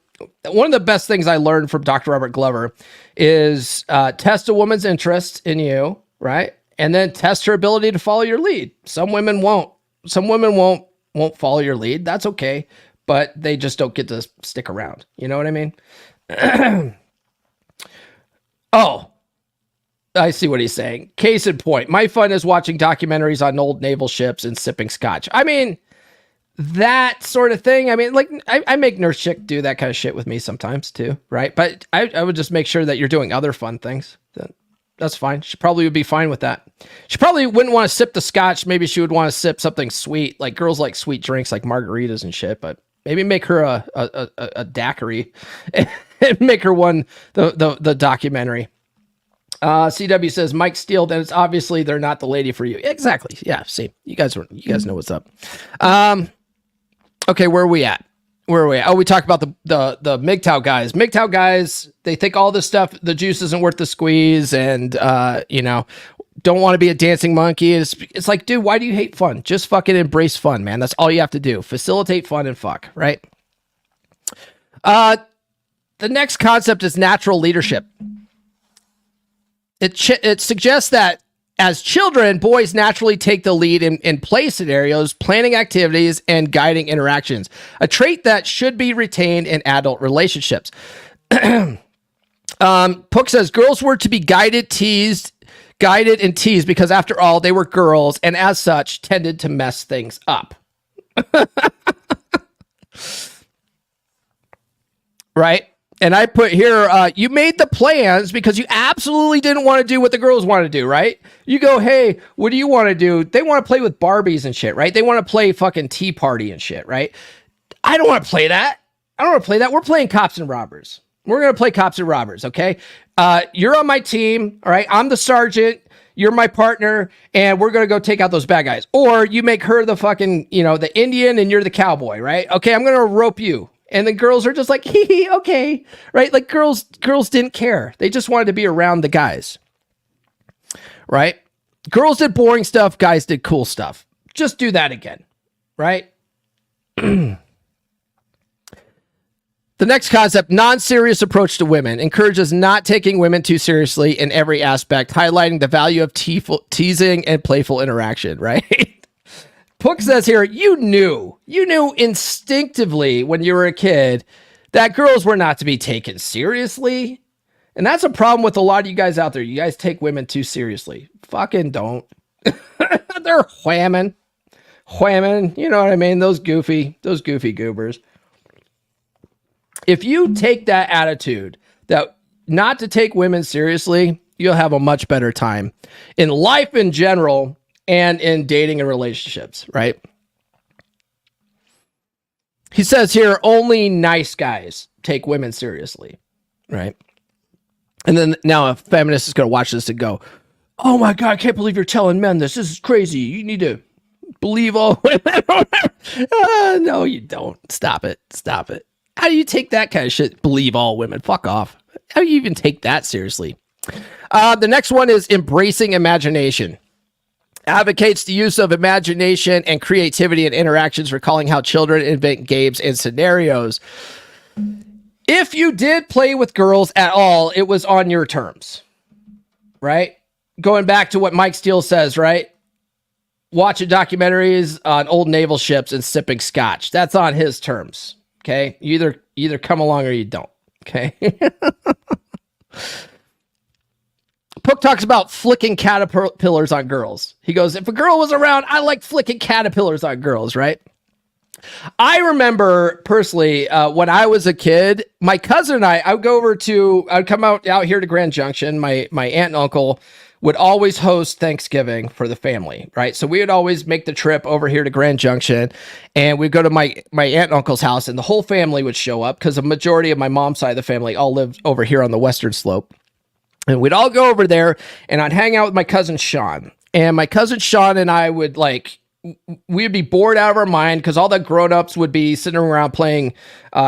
one of the best things I learned from Dr. Robert Glover is test a woman's interest in you, right? And then test her ability to follow your lead. Some women won't follow your lead. That's okay, but they just don't get to stick around. You know what I mean? Oh, I see what he's saying. Case in point, my fun is watching documentaries on old naval ships and sipping scotch. I mean, that sort of thing. I mean, like, I make Nurse Chick do that kind of shit with me sometimes too, right? But I would just make sure that you're doing other fun things. That's fine. She probably would be fine with that. She probably wouldn't want to sip the scotch. Maybe she would want to sip something sweet. Like girls like sweet drinks like margaritas and shit, but maybe make her a daiquiri and make her one the documentary. CW says Mike Steele, then it's obviously they're not the lady for you. Exactly. Yeah. See, you guys know what's up. Okay. Where are we at? Oh, we talked about the MGTOW guys. MGTOW guys, they think all this stuff, the juice isn't worth the squeeze, and don't want to be a dancing monkey. It's like, dude, why do you hate fun? Just fucking embrace fun, man. That's all you have to do. Facilitate fun and fuck, right? The next concept is natural leadership. It suggests that as children, boys naturally take the lead in play scenarios, planning activities, and guiding interactions, a trait that should be retained in adult relationships. Pook says girls were to be guided and teased because after all, they were girls and as such tended to mess things up. Right? And I put here, you made the plans because you absolutely didn't want to do what the girls want to do, right? You go, hey, what do you want to do? They want to play with Barbies and shit, right? They want to play fucking Tea Party and shit, right? I don't want to play that. I don't want to play that. We're playing cops and robbers. We're going to play cops and robbers, okay? You're on my team, all right? I'm the sergeant. You're my partner, and we're going to go take out those bad guys. Or you make her the fucking, the Indian, and you're the cowboy, right? Okay, I'm going to rope you. And the girls are just like, hee, okay, right? Like girls didn't care. They just wanted to be around the guys, right? Girls did boring stuff. Guys did cool stuff. Just do that again, right? The next concept, non-serious approach to women, encourages not taking women too seriously in every aspect, highlighting the value of teasing and playful interaction, right? Pook says here, you knew instinctively when you were a kid that girls were not to be taken seriously. And that's a problem with a lot of you guys out there. You guys take women too seriously. Fucking don't. They're whamming. You know what I mean? Those goofy goobers. If you take that attitude that not to take women seriously, you'll have a much better time in life in general and in dating and relationships, right? He says here, only nice guys take women seriously, right? And then now a feminist is going to watch this and go, oh my God, I can't believe you're telling men this. This is crazy. You need to believe all women. No, you don't. Stop it. How do you take that kind of shit? Believe all women. Fuck off. How do you even take that seriously? The next one is embracing imagination. Advocates the use of imagination and creativity in interactions, recalling how children invent games and scenarios. If you did play with girls at all, it was on your terms, right? Going back to what Mike Steele says, right? Watching documentaries on old naval ships and sipping scotch. That's on his terms. Okay, you either come along or you don't. Okay. Pook talks about flicking caterpillars on girls. He goes, if a girl was around, I like flicking caterpillars on girls, right? I remember personally when I was a kid, my cousin and I would come out here to Grand Junction. My aunt and uncle would always host Thanksgiving for the family, right? So we would always make the trip over here to Grand Junction, and we'd go to my aunt and uncle's house, and the whole family would show up because the majority of my mom's side of the family all lived over here on the western slope. And we'd all go over there, and I'd hang out with my cousin Sean. And my cousin Sean and I would we'd be bored out of our mind because all the grown-ups would be sitting around playing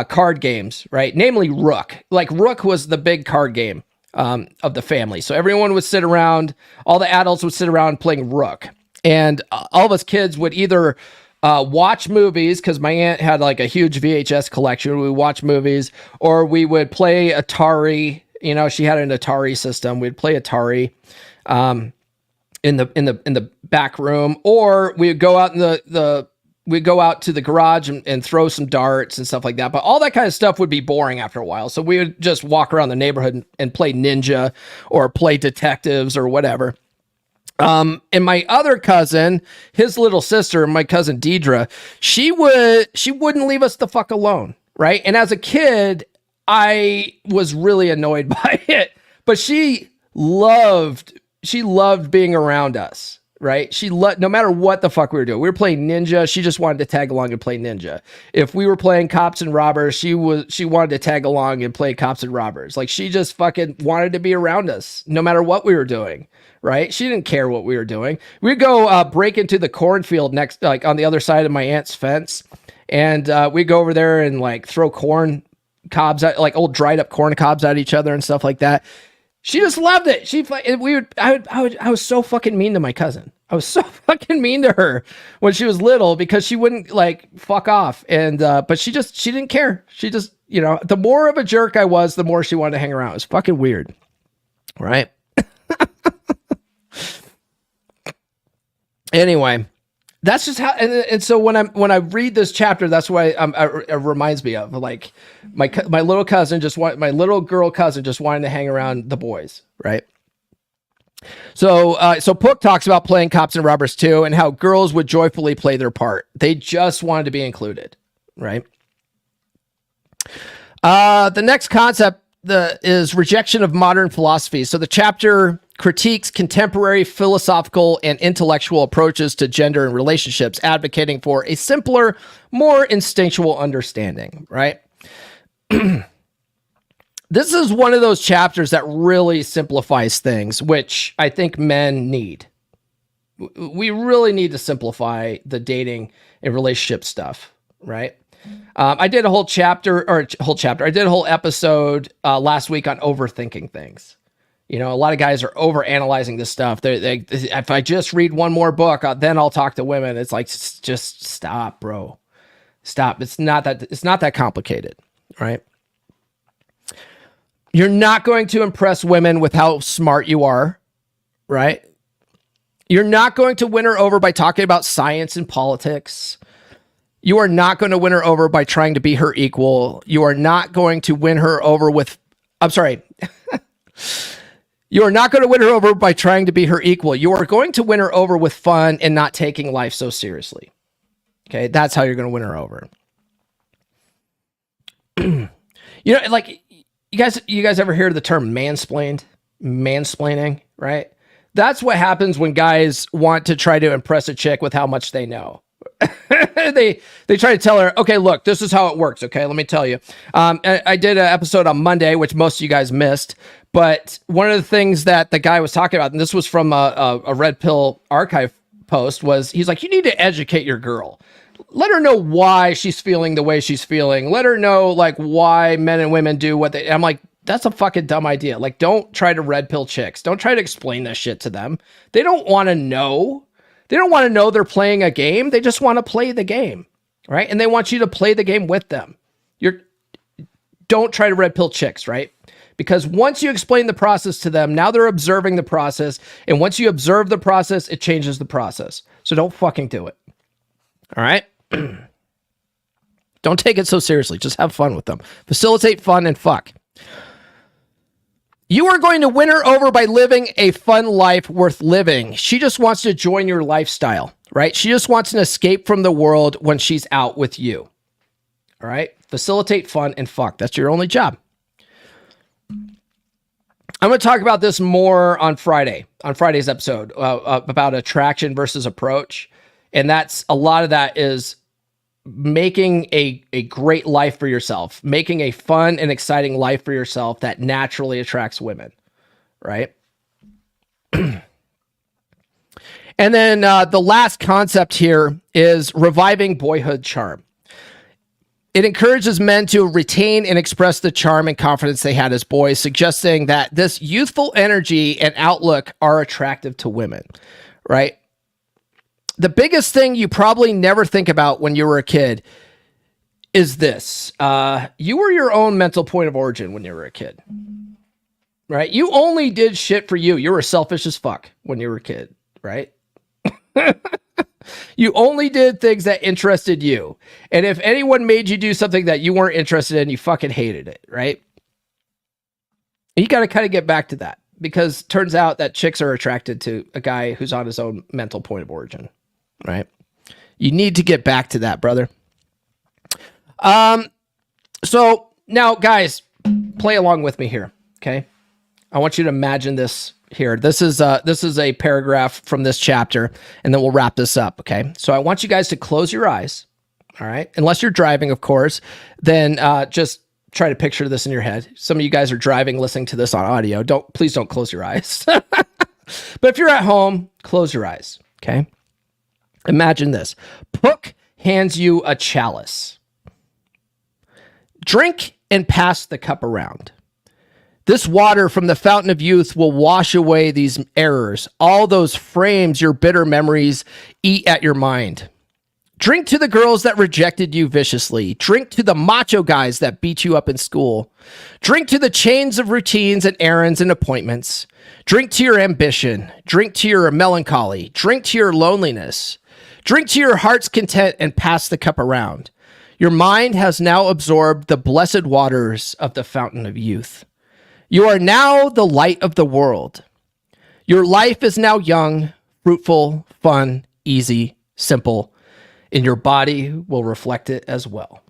card games, right? Namely Rook. Rook was the big card game of the family. So everyone would sit around, all the adults would sit around playing Rook. And all of us kids would either watch movies, because my aunt had a huge VHS collection. We would watch movies, or we would play Atari. She had an Atari system. We'd play Atari in the back room, or we'd go out we'd go out to the garage and throw some darts and stuff like that. But all that kind of stuff would be boring after a while. So we would just walk around the neighborhood and play Ninja or play detectives or whatever. And my other cousin, his little sister, my cousin Deidre, she wouldn't leave us the fuck alone, right? And as a kid, I was really annoyed by it, but she loved being around us, right? No matter what the fuck we were doing. We were playing Ninja. She just wanted to tag along and play Ninja. If we were playing Cops and Robbers, she wanted to tag along and play Cops and Robbers. She just fucking wanted to be around us no matter what we were doing, right? She didn't care what we were doing. We'd go break into the cornfield next, on the other side of my aunt's fence. And we'd go over there and throw corn cobs at, old dried up corn cobs at each other and stuff like that. She just loved it. I was so fucking mean to my cousin. I was so fucking mean to her when she was little because she wouldn't fuck off. And, but she didn't care. She just, the more of a jerk I was, the more she wanted to hang around. It was fucking weird. Right. Anyway, that's just how, and so when I read this chapter, that's why it reminds me of my little cousin my little girl cousin just wanted to hang around the boys, right? So Pook talks about playing Cops and Robbers too, and how girls would joyfully play their part. They just wanted to be included, right? The next concept is rejection of modern philosophy. So the chapter critiques contemporary philosophical and intellectual approaches to gender and relationships, advocating for a simpler, more instinctual understanding, right? This is one of those chapters that really simplifies things, which I think men need. We really need to simplify the dating and relationship stuff, right? I did a whole episode last week on overthinking things. You know, a lot of guys are overanalyzing this stuff. If I just read one more book, then I'll talk to women. It's like, just stop, bro. Stop. It's not that complicated, right? You're not going to impress women with how smart you are, right? You're not going to win her over by talking about science and politics. You are not going to win her over by trying to be her equal. You are not going to win her over with, You are not going to win her over by trying to be her equal. You are going to win her over with fun and not taking life so seriously. Okay, that's how you're going to win her over. You know, like, you guys ever hear the term mansplaining, right? That's what happens when guys want to try to impress a chick with how much they know. they try to tell her, okay, look, this is how it works. Okay, let me tell you. I did an episode on Monday, which most of you guys missed. But one of the things that the guy was talking about, and this was from a Red Pill archive post, was he's like, you need to educate your girl. Let her know why she's feeling the way she's feeling. Let her know, like, why men and women do what they... I'm like, that's a fucking dumb idea. Like, don't try to red pill chicks. Don't try to explain this shit to them. They don't want to know. They don't want to know they're playing a game. They just want to play the game, right? And they want you to play the game with them. Don't try to red pill chicks, right? Because once you explain the process to them, now they're observing the process. And once you observe the process, it changes the process. So don't fucking do it. All right? Don't take it so seriously. Just have fun with them. Facilitate fun and fuck. You are going to win her over by living a fun life worth living. She just wants to join your lifestyle, right? She just wants an escape from the world when she's out with you. All right? Facilitate fun and fuck. That's your only job. I'm going to talk about this more on Friday's episode, about attraction versus approach. And a lot of that is making a great life for yourself, making a fun and exciting life for yourself that naturally attracts women, right? And then the last concept here is reviving boyhood charm. It encourages men to retain and express the charm and confidence they had as boys, suggesting that this youthful energy and outlook are attractive to women, right? The biggest thing you probably never think about when you were a kid is this. You were your own mental point of origin when you were a kid, right? You only did shit for you. You were selfish as fuck when you were a kid, right? You only did things that interested you. And if anyone made you do something that you weren't interested in, you fucking hated it, right? You got to kind of get back to that, because it turns out that chicks are attracted to a guy who's on his own mental point of origin, right? You need to get back to that, brother. So now, guys, play along with me here, okay? I want you to imagine this here. This is a paragraph from this chapter, and then we'll wrap this up, okay? So I want you guys to close your eyes, all right? Unless you're driving, of course, then just try to picture this in your head. Some of you guys are driving, listening to this on audio. Please don't close your eyes. But if you're at home, close your eyes, okay? Imagine this. Pook hands you a chalice. Drink and pass the cup around. This water from the fountain of youth will wash away these errors, all those frames your bitter memories eat at your mind. Drink to the girls that rejected you viciously. Drink to the macho guys that beat you up in school. Drink to the chains of routines and errands and appointments. Drink to your ambition. Drink to your melancholy. Drink to your loneliness. Drink to your heart's content and pass the cup around. Your mind has now absorbed the blessed waters of the fountain of youth. You are now the light of the world. Your life is now young, fruitful, fun, easy, simple, and your body will reflect it as well.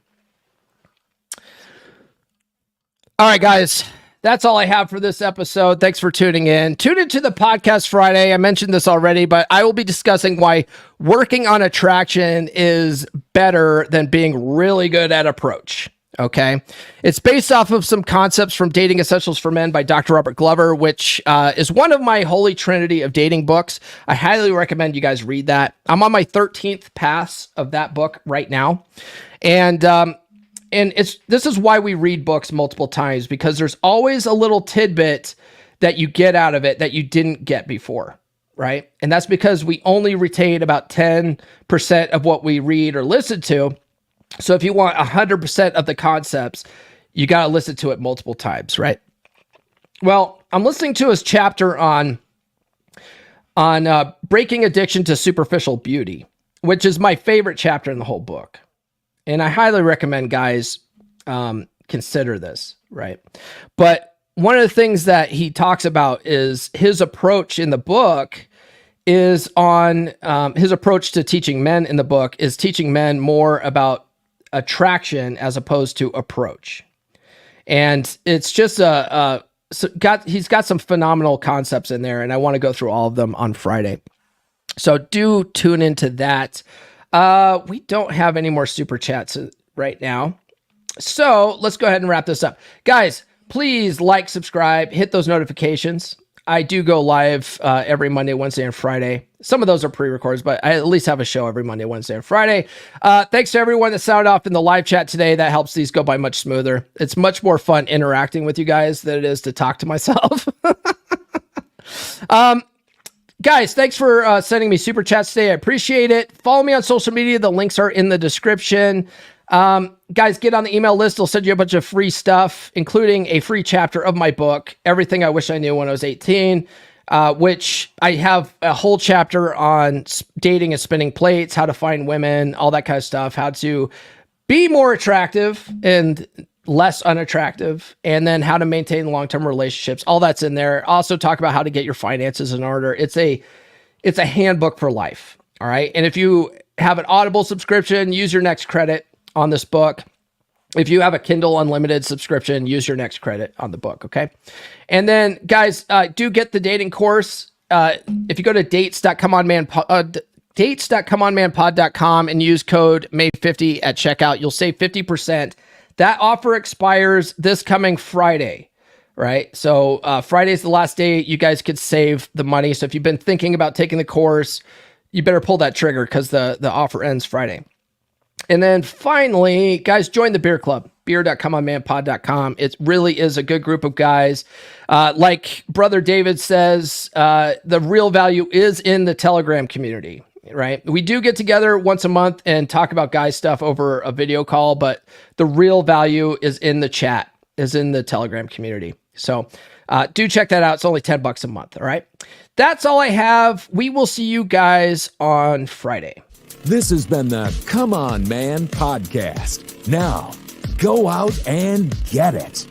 All right, guys, That's all I have for this episode. Thanks for tuning in. Tune into the podcast Friday. I mentioned this already, but I will be discussing why working on attraction is better than being really good at approach. Okay. It's based off of some concepts from Dating Essentials for Men by Dr. Robert Glover, which is one of my holy trinity of dating books. I highly recommend you guys read that. I'm on my 13th pass of that book right now. And this is why we read books multiple times, because there's always a little tidbit that you get out of it that you didn't get before, right? And that's because we only retain about 10% of what we read or listen to. So if you want 100% of the concepts, you got to listen to it multiple times, right? Well, I'm listening to his chapter on breaking addiction to superficial beauty, which is my favorite chapter in the whole book. And I highly recommend guys consider this, right? But one of the things that he talks about is his approach in the book is on his approach to teaching men in the book is teaching men more about attraction as opposed to approach. And it's just he's got some phenomenal concepts in there, and I want to go through all of them on Friday. So do tune into that. We don't have any more super chats right now. So let's go ahead and wrap this up. Guys, please like, subscribe, hit those notifications. I do go live every Monday, Wednesday, and Friday. Some of those are pre-records, but I at least have a show every Monday, Wednesday, and Friday. Thanks to everyone that sounded off in the live chat today. That helps these go by much smoother. It's much more fun interacting with you guys than it is to talk to myself. Guys, thanks for sending me super chats today. I appreciate it. Follow me on social media. The links are in the description. Guys, get on the email list. I'll send you a bunch of free stuff, including a free chapter of my book, Everything I Wish I Knew When I Was 18, which I have a whole chapter on dating and spinning plates, how to find women, all that kind of stuff, how to be more attractive and less unattractive, and then how to maintain long-term relationships. All that's in there. Also talk about how to get your finances in order. It's a handbook for life. All right. And if you have an Audible subscription, use your next credit on this book. If you have a Kindle Unlimited subscription, use your next credit on the book. Okay. And then guys, do get the dating course. If you go to dates.comeonmanpod.com and use code May50 at checkout, you'll save 50%. That offer expires this coming Friday, right? So Friday's the last day you guys could save the money. So if you've been thinking about taking the course, you better pull that trigger because the offer ends Friday. And then finally, guys, join the beer club, beer.comeonmanpod.com. It really is a good group of guys. Like Brother David says, the real value is in the Telegram community, right? We do get together once a month and talk about guy stuff over a video call, but the real value is in the chat, is in the Telegram community. So do check that out. It's only $10 a month. All right. That's all I have. We will see you guys on Friday. This has been the Come On Man podcast. Now, go out and get it.